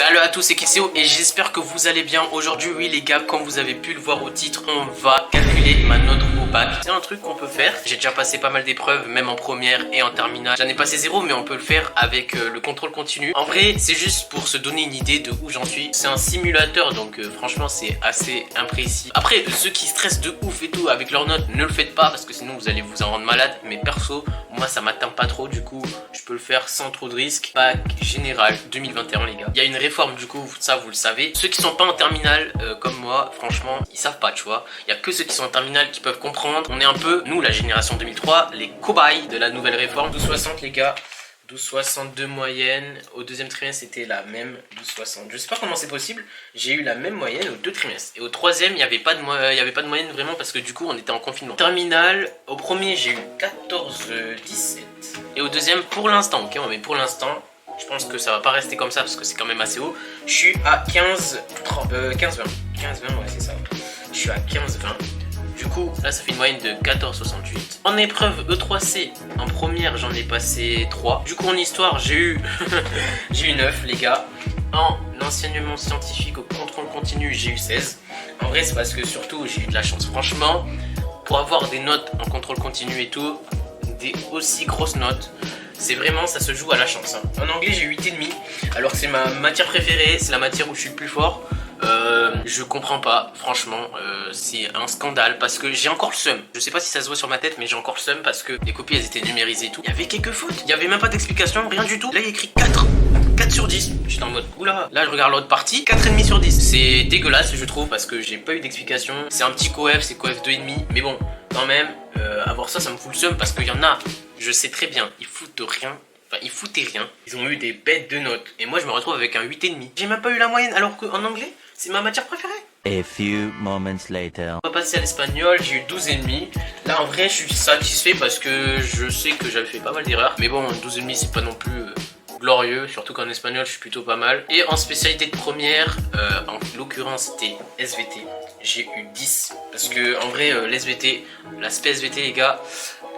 Salut à tous, c'est Kiseo et j'espère que vous allez bien. Aujourd'hui, oui les gars, comme vous avez pu le voir au titre, on va calculer ma note au bac. C'est un truc qu'on peut faire. J'ai déjà passé pas mal d'épreuves, même en première et en terminale. J'en ai passé 0, mais on peut le faire avec le contrôle continu. En vrai, c'est juste pour se donner une idée de où j'en suis. C'est un simulateur, donc franchement, c'est assez imprécis. Après, ceux qui stressent de ouf et tout avec leurs notes, ne le faites pas parce que sinon vous allez vous en rendre malade. Mais perso, moi ça m'atteint pas trop, du coup, je peux le faire sans trop de risques. Bac général 2021 les gars. Il y a une réforme, du coup, ça vous le savez. Ceux qui sont pas en terminale comme moi, franchement, ils savent pas, tu vois. Il y a que ceux qui sont en terminale qui peuvent comprendre. On est un peu, nous, la génération 2003, les cobayes de la nouvelle réforme. 12,60 les gars. 12,60 de moyenne. Au deuxième trimestre, c'était la même 12,60. Je sais pas comment c'est possible. J'ai eu la même moyenne aux deux trimestres. Et au troisième, il n'y avait pas de moyenne vraiment parce que du coup, on était en confinement. Terminale, au premier, j'ai eu 14,17. Et au deuxième, pour l'instant, ok, mais pour l'instant, je pense que ça va pas rester comme ça parce que c'est quand même assez haut. Je suis à 15, 20. 15, 20, ouais, c'est ça. Je suis à 15, 20. Du coup, là, ça fait une moyenne de 14,68. En épreuve E3C, en première, j'en ai passé 3. Du coup, en histoire, j'ai eu, j'ai eu 9, les gars. En enseignement scientifique au contrôle continu, j'ai eu 16. En vrai, c'est parce que surtout, j'ai eu de la chance. Franchement, pour avoir des notes en contrôle continu et tout, des aussi grosses notes, c'est vraiment, ça se joue à la chance. Hein. En anglais, j'ai 8,5. Alors que c'est ma matière préférée, c'est la matière où je suis le plus fort. Je comprends pas, franchement, c'est un scandale parce que j'ai encore le seum. Je sais pas si ça se voit sur ma tête, mais j'ai encore le seum parce que les copies elles étaient numérisées et tout. Il y avait quelques fautes, il y avait même pas d'explication, rien du tout. Là il y a écrit 4 sur 10. J'étais en mode oula. Là je regarde l'autre partie, 4,5 sur 10. C'est dégueulasse je trouve parce que j'ai pas eu d'explication. C'est un petit coef, c'est coef 2,5. Mais bon, quand même, avoir ça, ça me fout le seum parce qu'il y en a, je sais très bien, ils foutent rien. Enfin, ils foutaient rien. Ils ont eu des bêtes de notes. Et moi, je me retrouve avec un 8,5. J'ai même pas eu la moyenne, alors qu'en anglais, c'est ma matière préférée. A few moments later. On va passer à l'espagnol, j'ai eu 12,5. Là, en vrai, je suis satisfait parce que je sais que j'avais fait pas mal d'erreurs. Mais bon, 12,5, c'est pas non plus glorieux. Surtout qu'en espagnol, je suis plutôt pas mal. Et en spécialité de première, en l'occurrence, c'était SVT. J'ai eu 10. Parce que, en vrai, l'SVT, l'aspect SVT, les gars,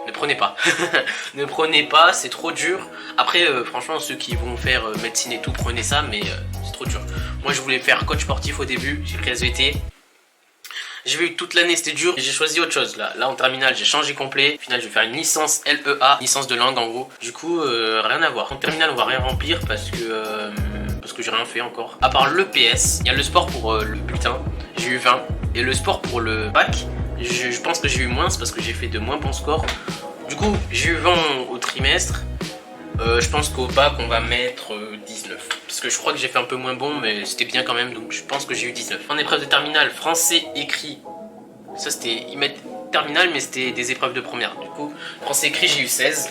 ne prenez pas. Ne prenez pas, c'est trop dur. Après, franchement, ceux qui vont faire médecine et tout, prenez ça, mais c'est trop dur. Moi, je voulais faire coach sportif au début, j'ai pris SVT. J'ai vu toute l'année, c'était dur. J'ai choisi autre chose là. Là, en terminale, j'ai changé complet. Au final, je vais faire une licence LEA, licence de langue en gros. Du coup, rien à voir. En terminale, on va rien remplir parce que j'ai rien fait encore. À part l'EPS, il y a le sport pour le bulletin. J'ai eu 20. Et le sport pour le bac, je pense que j'ai eu moins parce que j'ai fait de moins bons scores. Du coup, j'ai eu 20 au trimestre. Je pense qu'au bac, on va mettre 19. Parce que je crois que j'ai fait un peu moins bon, mais c'était bien quand même. Donc je pense que j'ai eu 19. En épreuve de terminale, français écrit. Ça, c'était. Ils mettent terminale, mais c'était des épreuves de première. Du coup, français écrit, j'ai eu 16.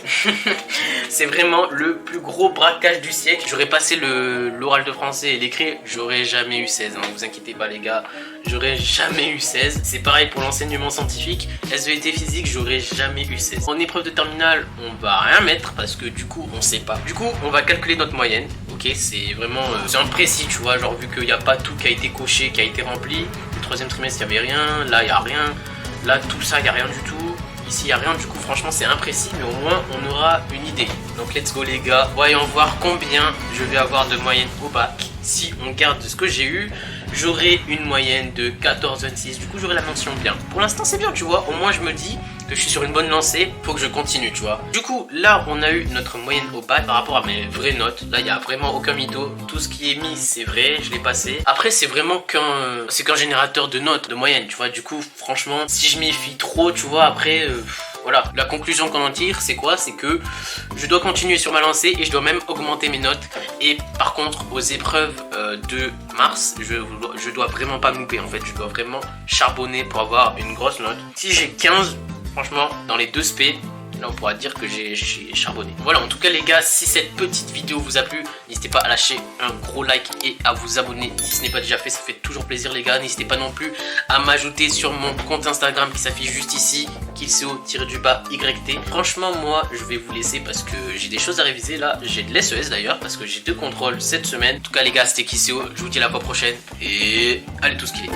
C'est vraiment le plus gros braquage du siècle. J'aurais passé l'oral de français et l'écrit, j'aurais jamais eu 16. Hein. Vous inquiétez pas, les gars. J'aurais jamais eu 16. C'est pareil pour l'enseignement scientifique. SVT physique, j'aurais jamais eu 16. En épreuve de terminale, on va rien mettre parce que du coup, on sait pas. Du coup, on va calculer notre moyenne. Ok, c'est vraiment c'est imprécis, tu vois. Genre, vu qu'il n'y a pas tout qui a été coché, qui a été rempli. Le troisième trimestre, il n'y avait rien. Là, il n'y a rien. Là, tout ça, il n'y a rien du tout. Ici, il n'y a rien. Du coup, franchement, c'est imprécis. Mais au moins, on aura une idée. Donc, let's go, les gars. Voyons voir combien je vais avoir de moyenne au bac. Si on garde ce que j'ai eu, j'aurai une moyenne de 14,26. Du coup, j'aurai la mention bien. Pour l'instant, c'est bien, tu vois. Au moins, je me dis que je suis sur une bonne lancée. Faut que je continue, tu vois. Du coup, là, on a eu notre moyenne au bac par rapport à mes vraies notes. Là, il n'y a vraiment aucun mytho. Tout ce qui est mis, c'est vrai. Je l'ai passé. Après, c'est vraiment qu'un générateur de notes, de moyenne, tu vois. Du coup, franchement, si je m'y fie trop, tu vois, après... Voilà, la conclusion qu'on en tire, c'est quoi? C'est que je dois continuer sur ma lancée et je dois même augmenter mes notes. Et par contre, aux épreuves de mars, je dois vraiment pas me louper en fait. Je dois vraiment charbonner pour avoir une grosse note. Si j'ai 15, franchement, dans les deux spé, là on pourra dire que j'ai charbonné. Voilà, en tout cas les gars, si cette petite vidéo vous a plu, n'hésitez pas à lâcher un gros like et à vous abonner si ce n'est pas déjà fait, ça fait toujours plaisir les gars. N'hésitez pas non plus à m'ajouter sur mon compte Instagram qui s'affiche juste ici, Kiseo_YT. Franchement moi je vais vous laisser parce que j'ai des choses à réviser là. J'ai de l'SES d'ailleurs parce que j'ai 2 contrôles cette semaine. En tout cas les gars, c'était Kiseo, je vous dis à la fois prochaine et allez tous killer.